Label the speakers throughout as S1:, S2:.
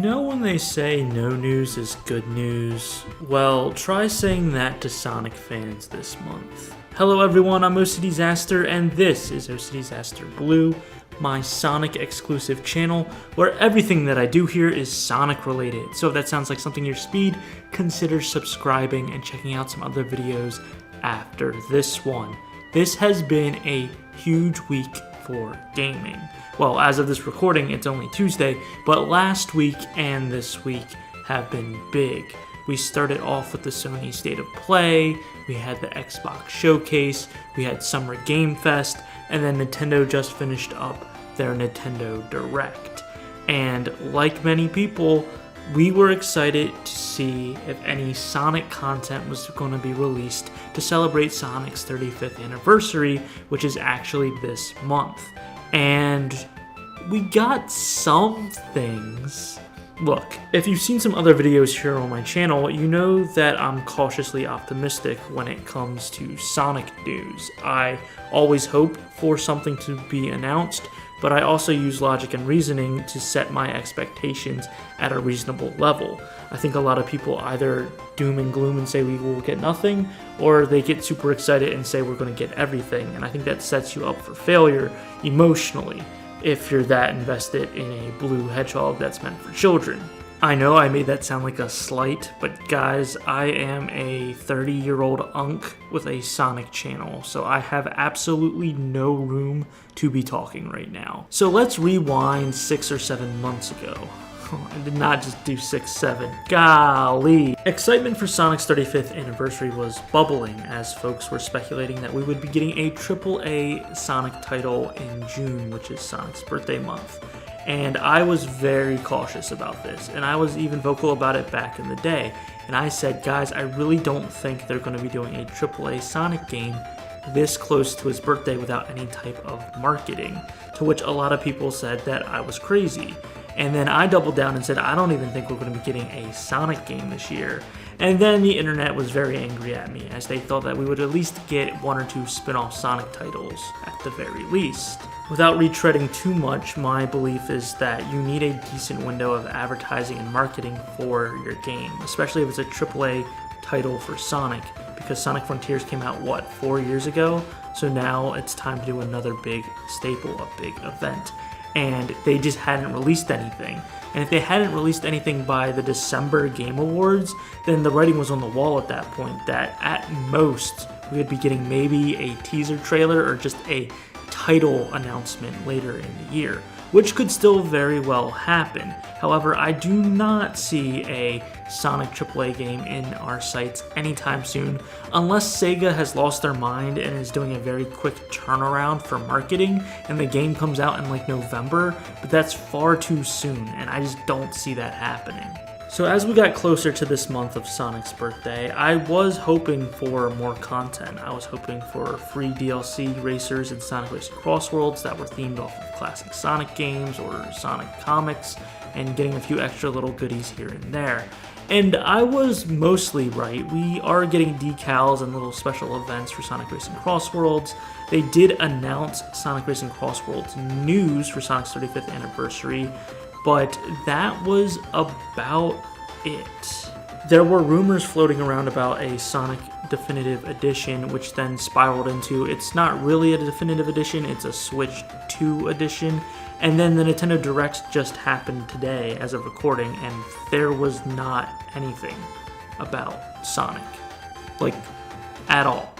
S1: You know when they say no news is good news? Well, try saying that to Sonic fans this month. Hello everyone, I'm OCDsaster, and this is OCDsaster Blue, my Sonic exclusive channel, where everything that I do here is Sonic related. So if that sounds like something your speed, consider subscribing and checking out some other videos after this one. This has been a huge week for gaming. Well, as of this recording, it's only Tuesday, but last week and this week have been big. We started off with the Sony State of Play, we had the Xbox Showcase, we had Summer Game Fest, and then Nintendo just finished up their Nintendo Direct. And like many people, we were excited to see if any Sonic content was going to be released to celebrate Sonic's 35th anniversary, which is actually this month. And we got some things. Look, if you've seen some other videos here on my channel, you know that I'm cautiously optimistic when it comes to Sonic news. I always hope for something to be announced, but I also use logic and reasoning to set my expectations at a reasonable level. I think a lot of people either doom and gloom and say we will get nothing, or they get super excited and say we're going to get everything, and I think that sets you up for failure emotionally if you're that invested in a blue hedgehog that's meant for children. I know I made that sound like a slight, but guys, I am a 30-year-old unk with a Sonic channel, so I have absolutely no room to be talking right now. So let's rewind 6 or 7 months ago. I did not just do 6, 7. Golly! Excitement for Sonic's 35th anniversary was bubbling as folks were speculating that we would be getting a AAA Sonic title in June, which is Sonic's birthday month. And I was very cautious about this, and I was even vocal about it back in the day. And I said, guys, I really don't think they're going to be doing a AAA Sonic game this close to his birthday without any type of marketing, to which a lot of people said that I was crazy. And then I doubled down and said, I don't even think we're going to be getting a Sonic game this year. And then the internet was very angry at me, as they thought that we would at least get 1 or 2 spin-off Sonic titles at the very least. Without retreading too much, my belief is that you need a decent window of advertising and marketing for your game, especially if it's a AAA title for Sonic, because Sonic Frontiers came out, what, 4 years ago? So now it's time to do another big staple, a big event. And they just hadn't released anything. And if they hadn't released anything by the December Game Awards, then the writing was on the wall at that point that at most we would be getting maybe a teaser trailer or just a title announcement later in the year, which could still very well happen. However, I do not see a Sonic AAA game in our sights anytime soon, unless Sega has lost their mind and is doing a very quick turnaround for marketing and the game comes out in like November, but that's far too soon and I just don't see that happening. So as we got closer to this month of Sonic's birthday, I was hoping for more content. I was hoping for free DLC racers in Sonic Racing Crossworlds that were themed off of classic Sonic games or Sonic comics, and getting a few extra little goodies here and there. And I was mostly right. We are getting decals and little special events for Sonic Racing Crossworlds. They did announce Sonic Racing Crossworlds news for Sonic's 35th anniversary, but that was about it. There were rumors floating around about a Sonic Definitive Edition, which then spiraled into it's not really a Definitive Edition, it's a Switch 2 edition. And then the Nintendo Direct just happened today as of recording, and there was not anything about Sonic, like, at all.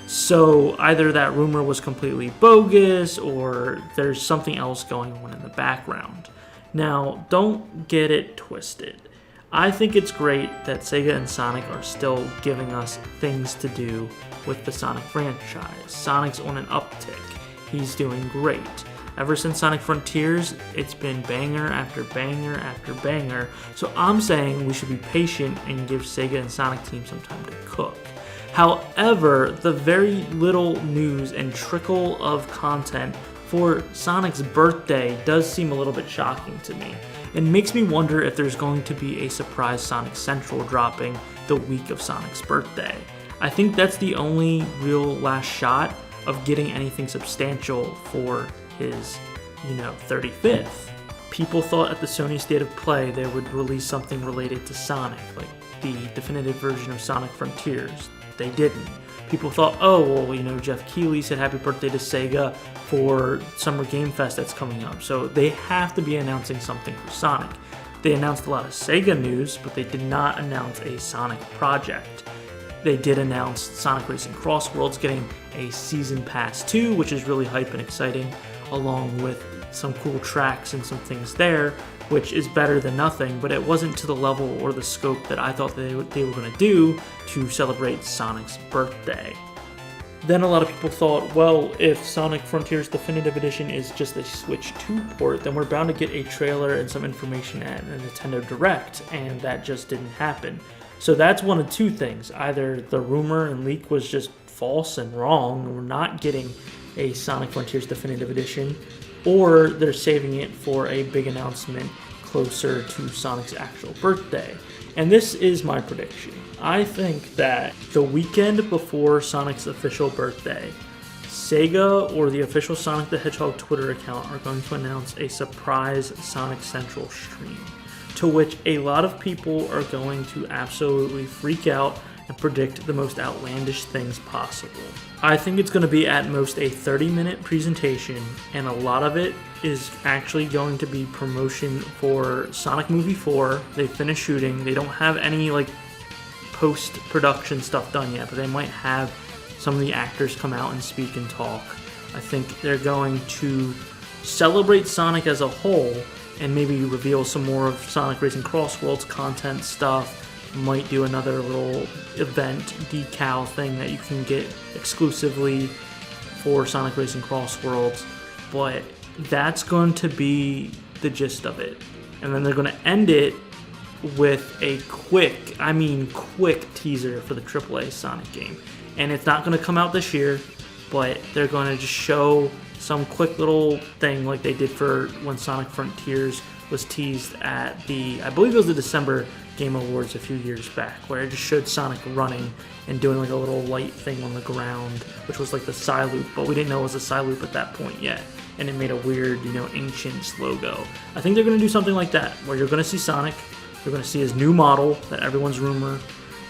S1: So either that rumor was completely bogus, or there's something else going on in the background. Now, don't get it twisted. I think it's great that Sega and Sonic are still giving us things to do with the Sonic franchise. Sonic's on an uptick. He's doing great. Ever since Sonic Frontiers, it's been banger after banger after banger, so I'm saying we should be patient and give Sega and Sonic team some time to cook. However, the very little news and trickle of content for Sonic's birthday does seem a little bit shocking to me, and makes me wonder if there's going to be a surprise Sonic Central dropping the week of Sonic's birthday. I think that's the only real last shot of getting anything substantial for his, 35th. People thought at the Sony State of Play they would release something related to Sonic, like the definitive version of Sonic Frontiers. They didn't. People thought, oh, well, Jeff Keighley said happy birthday to Sega for Summer Game Fest that's coming up, so they have to be announcing something for Sonic. They announced a lot of Sega news, but they did not announce a Sonic project. They did announce Sonic Racing Cross Worlds getting a Season Pass 2, which is really hype and exciting, along with some cool tracks and some things there, which is better than nothing, but it wasn't to the level or the scope that I thought they were going to do to celebrate Sonic's birthday. Then a lot of people thought, well, if Sonic Frontiers Definitive Edition is just a Switch 2 port, then we're bound to get a trailer and some information at a Nintendo Direct, and that just didn't happen. So that's one of two things. Either the rumor and leak was just false and wrong, and we're not getting a Sonic Frontiers Definitive Edition, or they're saving it for a big announcement closer to Sonic's actual birthday. And this is my prediction. I think that the weekend before Sonic's official birthday, Sega or the official Sonic the Hedgehog Twitter account are going to announce a surprise Sonic Central stream, to which a lot of people are going to absolutely freak out and predict the most outlandish things possible. I think it's going to be at most a 30-minute presentation, and a lot of it is actually going to be promotion for Sonic Movie 4. They finished shooting. They don't have any post-production stuff done yet, but they might have some of the actors come out and speak and talk. I think they're going to celebrate Sonic as a whole and maybe reveal some more of Sonic Racing Cross Worlds content stuff. Might do another little event decal thing that you can get exclusively for Sonic Racing Cross Worlds, but that's going to be the gist of it. And then they're going to end it with a quick teaser for the AAA Sonic game. And it's not going to come out this year, but they're going to just show some quick little thing like they did for when Sonic Frontiers was teased at I believe it was the December Game Awards a few years back, where it just showed Sonic running and doing a little light thing on the ground, which was like the Psy-Loop, but we didn't know it was a Psy-Loop at that point yet, and it made a weird, ancient logo. I think they're going to do something like that, where you're going to see Sonic, you're going to see his new model that everyone's rumor,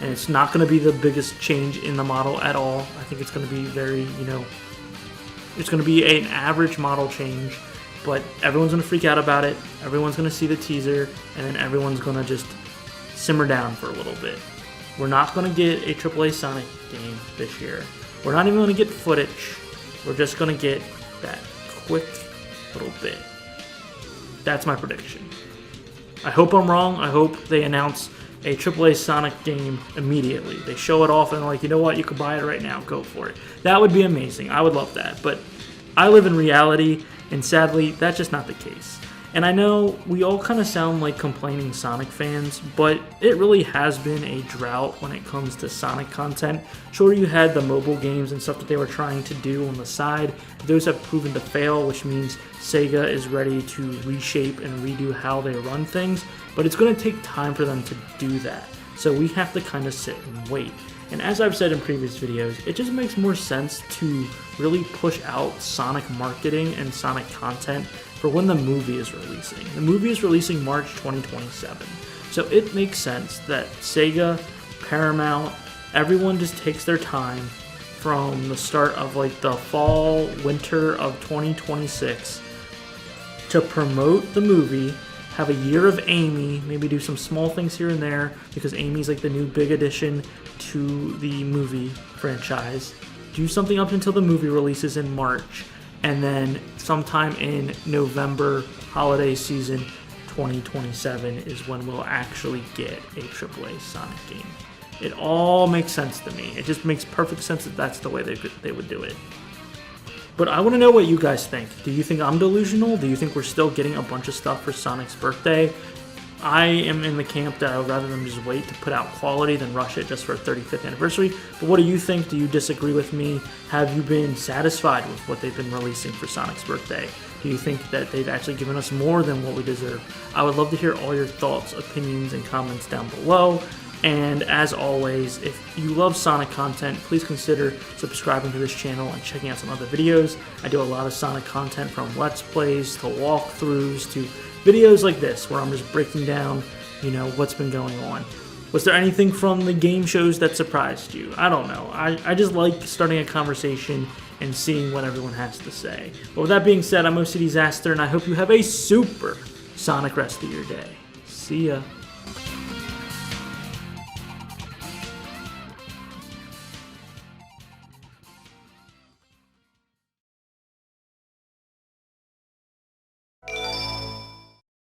S1: and it's not going to be the biggest change in the model at all. I think it's going to be very, it's going to be an average model change, but everyone's going to freak out about it, everyone's going to see the teaser, and then everyone's going to just simmer down for a little bit. We're not going to get a AAA Sonic game this year. We're not even going to get footage. We're just going to get that quick little bit. That's my prediction. I hope I'm wrong. I hope they announce a AAA Sonic game immediately. They show it off and they're like, you know what, you can buy it right now, go for it. That would be amazing. I would love that. But I live in reality, and sadly, that's just not the case. And I know we all kind of sound like complaining Sonic fans, but it really has been a drought when it comes to Sonic content. Sure, you had the mobile games and stuff that they were trying to do on the side. Those have proven to fail, which means Sega is ready to reshape and redo how they run things, but it's going to take time for them to do that. So we have to kind of sit and wait. And as I've said in previous videos, it just makes more sense to really push out Sonic marketing and Sonic content for when the movie is releasing. The movie is releasing March 2027. So it makes sense that Sega, Paramount, everyone just takes their time from the start of the fall, winter of 2026 to promote the movie, have a year of Amy, maybe do some small things here and there because Amy's the new big addition to the movie franchise. Do something up until the movie releases in March, and then sometime in November, holiday season 2027 is when we'll actually get a AAA Sonic game. It all makes sense to me. It just makes perfect sense that that's the way they would do it. But I want to know what you guys think. Do you think I'm delusional? Do you think we're still getting a bunch of stuff for Sonic's birthday? I am in the camp that I would rather them just wait to put out quality than rush it just for a 35th anniversary. But what do you think? Do you disagree with me? Have you been satisfied with what they've been releasing for Sonic's birthday? Do you think that they've actually given us more than what we deserve? I would love to hear all your thoughts, opinions, and comments down below. And as always, if you love Sonic content, please consider subscribing to this channel and checking out some other videos. I do a lot of Sonic content, from Let's Plays to walkthroughs to videos like this, where I'm just breaking down, what's been going on. Was there anything from the game shows that surprised you? I don't know. I just like starting a conversation and seeing what everyone has to say. But with that being said, I'm OCDsaster, and I hope you have a super Sonic rest of your day. See ya.